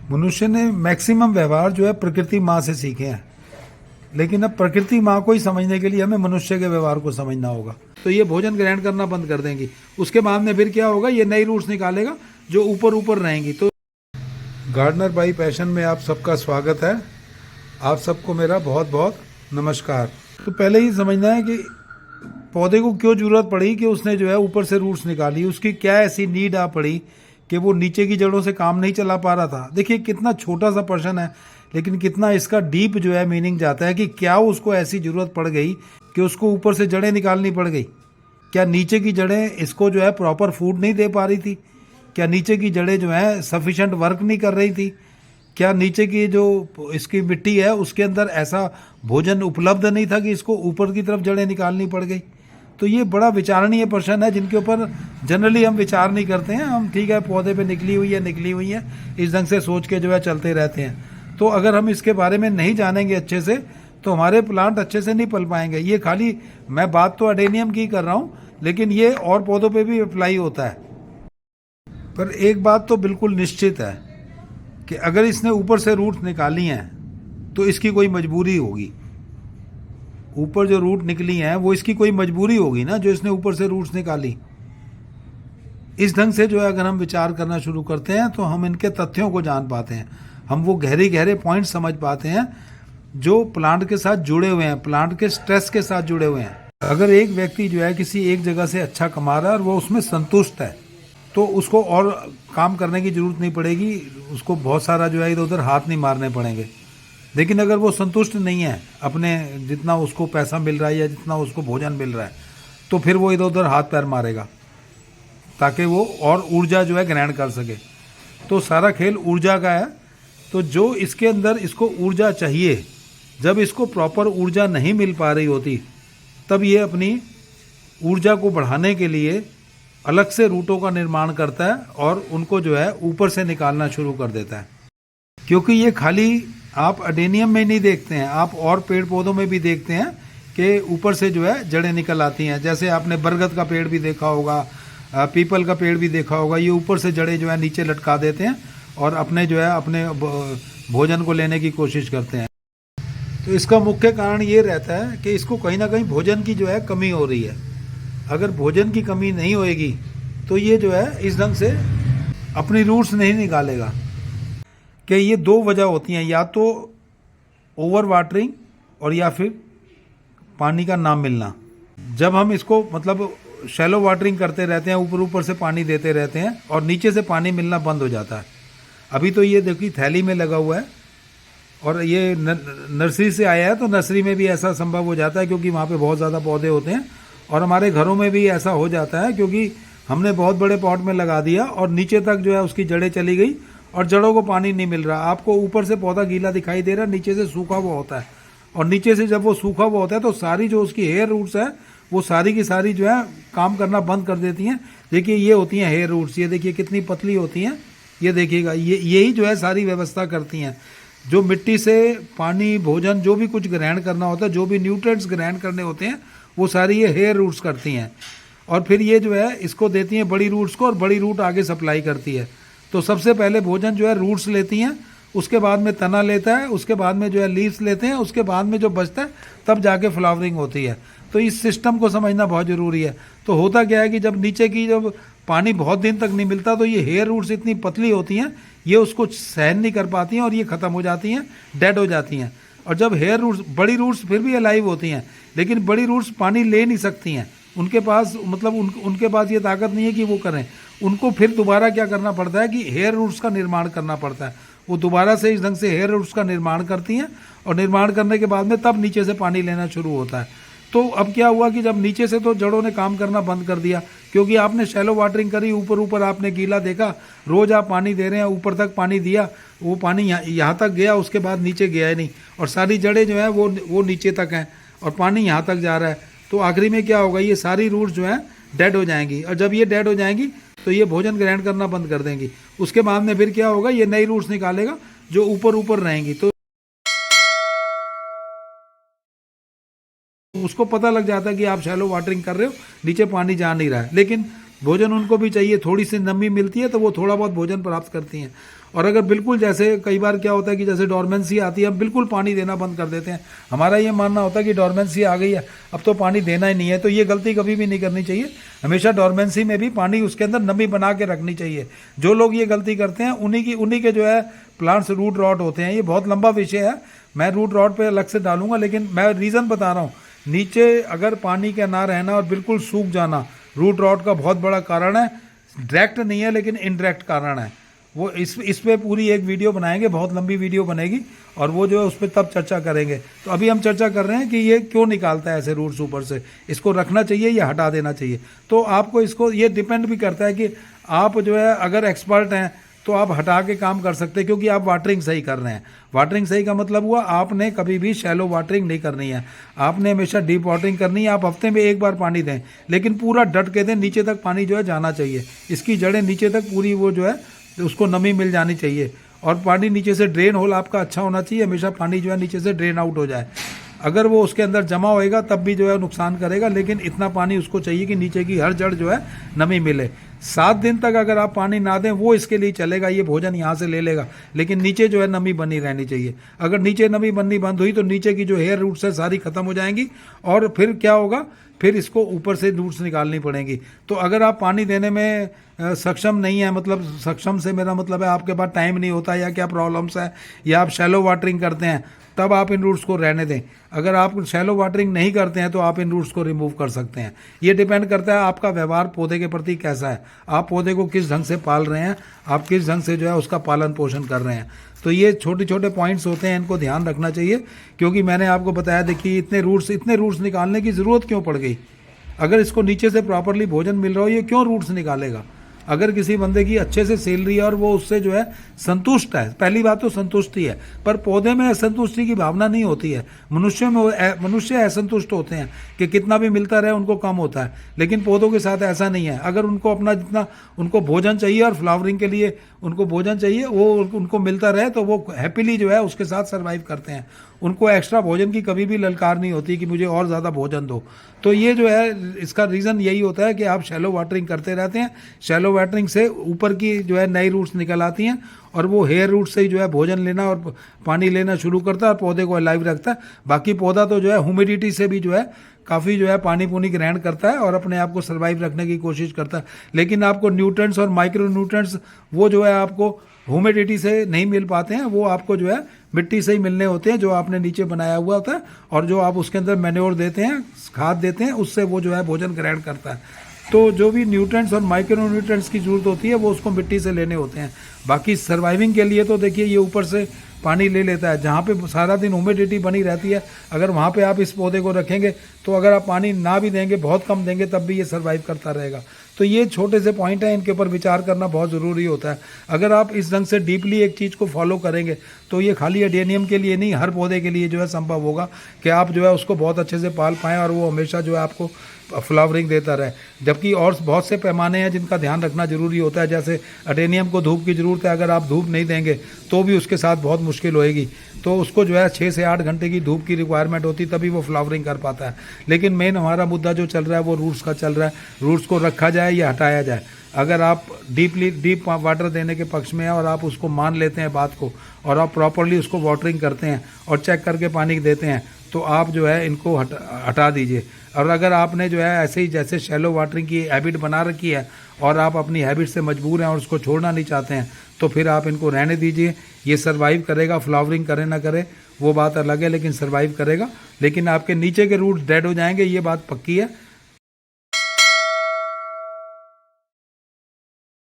मनुष्य ने मैक्सिमम व्यवहार जो है प्रकृति माँ से सीखे हैं, लेकिन अब प्रकृति माँ को ही समझने के लिए हमें मनुष्य के व्यवहार को समझना होगा। तो ये भोजन ग्रहण करना बंद कर देंगी, उसके बाद में फिर क्या होगा, ये नई रूट्स निकालेगा जो ऊपर ऊपर रहेंगी। तो गार्डनर बाई पैशन में आप सबका स्वागत है। आप सबको मेरा बहुत बहुत नमस्कार। तो पहले ही समझना है कि पौधे को क्यों जरूरत पड़ी कि उसने जो है ऊपर से रूट्स निकाली, उसकी क्या ऐसी नीड आ पड़ी कि वो नीचे की जड़ों से काम नहीं चला पा रहा था। देखिए कितना छोटा सा प्रश्न है, लेकिन कितना इसका डीप जो है मीनिंग जाता है कि क्या उसको ऐसी जरूरत पड़ गई कि उसको ऊपर से जड़ें निकालनी पड़ गई। क्या नीचे की जड़ें इसको जो है प्रॉपर फूड नहीं दे पा रही थी? क्या नीचे की जड़ें जो है सफिशेंट वर्क नहीं कर रही थी? क्या नीचे की जो इसकी मिट्टी है उसके अंदर ऐसा भोजन उपलब्ध नहीं था कि इसको ऊपर की तरफ जड़ें निकालनी पड़ गई? तो ये बड़ा विचारणीय प्रश्न है जिनके ऊपर जनरली हम विचार नहीं करते हैं। हम ठीक है, पौधे पे निकली हुई है, इस ढंग से सोच के जो है चलते रहते हैं। तो अगर हम इसके बारे में नहीं जानेंगे अच्छे से तो हमारे प्लांट अच्छे से नहीं पल पाएंगे। ये खाली मैं बात तो अडेनियम की कर रहा हूँ, लेकिन ये और पौधों पे भी अप्लाई होता है। पर एक बात तो बिल्कुल निश्चित है कि अगर इसने ऊपर से रूट्स निकाली हैं तो इसकी कोई मजबूरी होगी। ऊपर जो रूट निकली हैं वो इसकी कोई मजबूरी होगी ना, जो इसने ऊपर से रूट्स निकाली। इस ढंग से जो है अगर हम विचार करना शुरू करते हैं तो हम इनके तथ्यों को जान पाते हैं, हम वो गहरे गहरे पॉइंट समझ पाते हैं जो प्लांट के साथ जुड़े हुए हैं, प्लांट के स्ट्रेस के साथ जुड़े हुए हैं। अगर एक व्यक्ति जो है किसी एक जगह से अच्छा कमा रहा है और वो उसमें संतुष्ट है तो उसको और काम करने की जरूरत नहीं पड़ेगी, उसको बहुत सारा जो है इधर उधर हाथ नहीं मारने पड़ेंगे। लेकिन अगर वो संतुष्ट नहीं है अपने जितना उसको पैसा मिल रहा है या जितना उसको भोजन मिल रहा है, तो फिर वो इधर उधर हाथ पैर मारेगा ताकि वो और ऊर्जा जो है ग्रहण कर सके। तो सारा खेल ऊर्जा का है। तो जो इसके अंदर इसको ऊर्जा चाहिए, जब इसको प्रॉपर ऊर्जा नहीं मिल पा रही होती तब ये अपनी ऊर्जा को बढ़ाने के लिए अलग से रूटों का निर्माण करता है और उनको जो है ऊपर से निकालना शुरू कर देता है। क्योंकि ये खाली आप अडेनियम में नहीं देखते हैं, आप और पेड़ पौधों में भी देखते हैं कि ऊपर से जो है जड़ें निकल आती हैं। जैसे आपने बरगद का पेड़ भी देखा होगा, पीपल का पेड़ भी देखा होगा, ये ऊपर से जड़ें जो है नीचे लटका देते हैं और अपने जो है अपने भोजन को लेने की कोशिश करते हैं। तो इसका मुख्य कारण ये रहता है कि इसको कहीं ना कहीं भोजन की जो है कमी हो रही है। अगर भोजन की कमी नहीं होएगी तो ये जो है इस ढंग से अपनी रूट्स नहीं निकालेगा। कि ये दो वजह होती हैं, या तो ओवर वाटरिंग और या फिर पानी का ना मिलना। जब हम इसको मतलब शैलो वाटरिंग करते रहते हैं, ऊपर ऊपर से पानी देते रहते हैं और नीचे से पानी मिलना बंद हो जाता है। अभी तो ये देखिए थैली में लगा हुआ है और ये नर्सरी से आया है, तो नर्सरी में भी ऐसा संभव हो जाता है क्योंकि वहाँ पे बहुत ज़्यादा पौधे होते हैं। और हमारे घरों में भी ऐसा हो जाता है क्योंकि हमने बहुत बड़े पॉट में लगा दिया और नीचे तक जो है उसकी जड़ें चली गई और जड़ों को पानी नहीं मिल रहा। आपको ऊपर से पौधा गीला दिखाई दे रहा है, नीचे से सूखा हुआ होता है। और नीचे से जब वो सूखा हुआ होता है तो सारी जो उसकी हेयर रूट्स है वो सारी की सारी जो है काम करना बंद कर देती हैं। देखिए ये होती हैं हेयर रूट्स, ये देखिए कितनी पतली होती हैं, ये देखिएगा, यही जो है सारी व्यवस्था करती हैं। जो मिट्टी से पानी भोजन जो भी कुछ ग्रहण करना होता है, जो भी न्यूट्रिएंट्स ग्रहण करने होते हैं, वो सारी ये हेयर रूट्स करती हैं। और फिर ये जो है इसको देती हैं बड़ी रूट्स को और बड़ी रूट आगे सप्लाई करती है। तो सबसे पहले भोजन जो है रूट्स लेती हैं, उसके बाद में तना लेता है, उसके बाद में जो है लीव्स लेते हैं, उसके बाद में जो बचता है तब जाके फ्लावरिंग होती है। तो इस सिस्टम को समझना बहुत ज़रूरी है। तो होता क्या है कि जब नीचे की जब पानी बहुत दिन तक नहीं मिलता तो ये हेयर रूट्स इतनी पतली होती हैं, ये उसको सहन नहीं कर पाती हैं और ये ख़त्म हो जाती हैं, डेड हो जाती हैं। और जब हेयर रूट्स, बड़ी रूट्स फिर भी अलाइव होती हैं, लेकिन बड़ी रूट्स पानी ले नहीं सकती हैं, उनके पास मतलब उनके पास ये ताकत नहीं है कि वो करें। उनको फिर दोबारा क्या करना पड़ता है कि हेयर रूट्स का निर्माण करना पड़ता है। वो दोबारा से इस ढंग से हेयर रूट्स का निर्माण करती हैं और निर्माण करने के बाद में तब नीचे से पानी लेना शुरू होता है। तो अब क्या हुआ कि जब नीचे से तो जड़ों ने काम करना बंद कर दिया क्योंकि आपने शैलो वाटरिंग करी, ऊपर ऊपर आपने गीला देखा, रोज आप पानी दे रहे हैं, ऊपर तक पानी दिया, वो पानी यहाँ तक गया, उसके बाद नीचे गया ही नहीं और सारी जड़ें जो है वो नीचे तक हैं और पानी यहाँ तक जा रहा है। तो आखिरी में क्या होगा, ये सारी रूट्स जो हैं डेड हो जाएंगी और जब ये डेड हो जाएंगी तो ये भोजन ग्रहण करना बंद कर देंगी। उसके बाद में फिर क्या होगा, ये नई रूट्स निकालेगा जो ऊपर ऊपर रहेंगी। तो उसको पता लग जाता है कि आप शैलो वाटरिंग कर रहे हो, नीचे पानी जा नहीं रहा है। लेकिन भोजन उनको भी चाहिए, थोड़ी सी नमी मिलती है तो वो थोड़ा बहुत भोजन प्राप्त करती हैं। और अगर बिल्कुल जैसे कई बार क्या होता है कि जैसे डोरमेंसी आती है, हम बिल्कुल पानी देना बंद कर देते हैं। हमारा ये मानना होता है कि डोरमेंसी आ गई है, अब तो पानी देना ही नहीं है, तो ये गलती कभी भी नहीं करनी चाहिए। हमेशा डोरमेंसी में भी पानी उसके अंदर नमी बना के रखनी चाहिए। जो लोग ये गलती करते हैं उन्हीं के जो है प्लांट्स रूट रॉट होते हैं। ये बहुत लंबा विषय है, मैं रूट रॉट पे अलग से डालूंगा, लेकिन मैं रीज़न बता रहा हूँ। नीचे अगर पानी का ना रहना और बिल्कुल सूख जाना रूट रॉट का बहुत बड़ा कारण है। डायरेक्ट नहीं है लेकिन इनडायरेक्ट कारण है। वो इस पे पूरी एक वीडियो बनाएंगे, बहुत लंबी वीडियो बनेगी, और वो जो है उस पर तब चर्चा करेंगे। तो अभी हम चर्चा कर रहे हैं कि ये क्यों निकालता है ऐसे रूट्स ऊपर से, इसको रखना चाहिए या हटा देना चाहिए। तो आपको इसको ये डिपेंड भी करता है कि आप जो है अगर एक्सपर्ट हैं तो आप हटा के काम कर सकते हैं, क्योंकि आप वाटरिंग सही कर रहे हैं। वाटरिंग सही का मतलब हुआ आपने कभी भी शैलो वाटरिंग नहीं करनी है, आपने हमेशा डीप वाटरिंग करनी है। आप हफ्ते में एक बार पानी दें, लेकिन पूरा डट के दें, नीचे तक पानी जो है जाना चाहिए, इसकी जड़ें नीचे तक पूरी वो जो है उसको नमी मिल जानी चाहिए। और पानी नीचे से ड्रेन होल आपका अच्छा होना चाहिए, हमेशा पानी जो है नीचे से ड्रेन आउट हो जाए। अगर वो उसके अंदर जमा होएगा तब भी जो है नुकसान करेगा, लेकिन इतना पानी उसको चाहिए कि नीचे की हर जड़ जो है नमी मिले। 7 दिन तक अगर आप पानी ना दें वो इसके लिए चलेगा, ये भोजन यहाँ से ले लेगा, लेकिन नीचे जो है नमी बनी रहनी चाहिए। अगर नीचे नमी बननी बंद हुई तो नीचे की जो हेयर रूट्स है सारी खत्म हो जाएंगी, और फिर क्या होगा, फिर इसको ऊपर से रूट्स निकालनी पड़ेंगी। तो अगर आप पानी देने में सक्षम नहीं है, मतलब सक्षम से मेरा मतलब है आपके पास टाइम नहीं होता या क्या प्रॉब्लम्स है, या आप शैलो वाटरिंग करते हैं, तब आप इन रूट्स को रहने दें। अगर आप शैलो वाटरिंग नहीं करते हैं तो आप इन रूट्स को रिमूव कर सकते हैं। ये डिपेंड करता है आपका व्यवहार पौधे के प्रति कैसा है, आप पौधे को किस ढंग से पाल रहे हैं, आप किस ढंग से जो है उसका पालन पोषण कर रहे हैं। तो ये छोटे छोटे पॉइंट्स होते हैं, इनको ध्यान रखना चाहिए। क्योंकि मैंने आपको बताया, देखिए इतने रूट्स निकालने की ज़रूरत क्यों पड़ गई। अगर इसको नीचे से प्रॉपरली भोजन मिल रहा हो, ये क्यों रूट्स निकालेगा। अगर किसी बंदे की अच्छे से सैलरी है और वो उससे जो है संतुष्ट है, पहली बात तो संतुष्टि है, पर पौधे में असंतुष्टि की भावना नहीं होती है। मनुष्य असंतुष्ट होते हैं कि कितना भी मिलता रहे उनको कम होता है, लेकिन पौधों के साथ ऐसा नहीं है। अगर उनको अपना जितना उनको भोजन चाहिए और फ्लावरिंग के लिए उनको भोजन चाहिए वो उनको मिलता रहे तो वो हैप्पीली जो है उसके साथ सर्वाइव करते हैं। उनको एक्स्ट्रा भोजन की कभी भी ललकार नहीं होती कि मुझे और ज़्यादा भोजन दो। तो ये जो है इसका रीज़न यही होता है कि आप शैलो वाटरिंग करते रहते हैं। शैलो वाटरिंग से ऊपर की जो है नई रूट्स निकल आती हैं, और वो हेयर रूट से ही जो है भोजन लेना और पानी लेना शुरू करता है और पौधे को अलाइव रखता है। बाकी पौधा तो जो है ह्यूमिडिटी से भी जो है काफ़ी जो है पानी पूनी ग्रहण करता है और अपने आप को सर्वाइव रखने की कोशिश करता है। लेकिन आपको न्यूट्रेंट्स और माइक्रो न्यूट्रेंट्स वो जो है आपको ह्यूमिडिटी से नहीं मिल पाते हैं, वो आपको जो है मिट्टी से ही मिलने होते हैं, जो आपने नीचे बनाया हुआ होता है, और जो आप उसके अंदर मैन्योर देते हैं, खाद देते हैं, उससे वो जो है भोजन ग्रहण करता है। तो जो भी न्यूट्रेंट्स और माइक्रो न्यूट्रेंट्स की जरूरत होती है वो उसको मिट्टी से लेने होते हैं। बाकी सर्वाइविंग के लिए तो देखिए ये ऊपर से पानी ले लेता है। जहाँ पे सारा दिन ह्यूमिडिटी बनी रहती है, अगर वहाँ पे आप इस पौधे को रखेंगे तो अगर आप पानी ना भी देंगे, बहुत कम देंगे, तब भी ये सर्वाइव करता रहेगा। तो ये छोटे से पॉइंट हैं, इनके ऊपर विचार करना बहुत ज़रूरी होता है। अगर आप इस ढंग से डीपली एक चीज़ को फॉलो करेंगे तो ये खाली एडेनियम के लिए नहीं, हर पौधे के लिए जो है संभव होगा कि आप जो है उसको बहुत अच्छे से पाल पाएँ और वो हमेशा जो है आपको फ्लावरिंग देता रहे। जबकि और बहुत से पैमाने हैं जिनका ध्यान रखना जरूरी होता है। जैसे अडेनियम को धूप की ज़रूरत है, अगर आप धूप नहीं देंगे तो भी उसके साथ बहुत मुश्किल होएगी। तो उसको जो है 6 से 8 घंटे की धूप की रिक्वायरमेंट होती, तभी वो फ्लावरिंग कर पाता है। लेकिन मेन हमारा मुद्दा जो चल रहा है वो रूट्स का चल रहा है। रूट्स को रखा जाए या हटाया जाए। अगर आप डीप वाटर देने के पक्ष में हैं और आप उसको मान लेते हैं बात को, और आप प्रॉपरली उसको वाटरिंग करते हैं और चेक करके पानी देते हैं, तो आप जो है इनको हटा दीजिए। और अगर आपने जो है ऐसे ही जैसे शैलो वाटरिंग की हैबिट बना रखी है और आप अपनी हैबिट से मजबूर हैं और उसको छोड़ना नहीं चाहते हैं, तो फिर आप इनको रहने दीजिए। ये सर्वाइव करेगा, फ्लावरिंग करे ना करे वो बात अलग है, लेकिन सर्वाइव करेगा। लेकिन आपके नीचे के रूट्स डेड हो जाएंगे, ये बात पक्की है।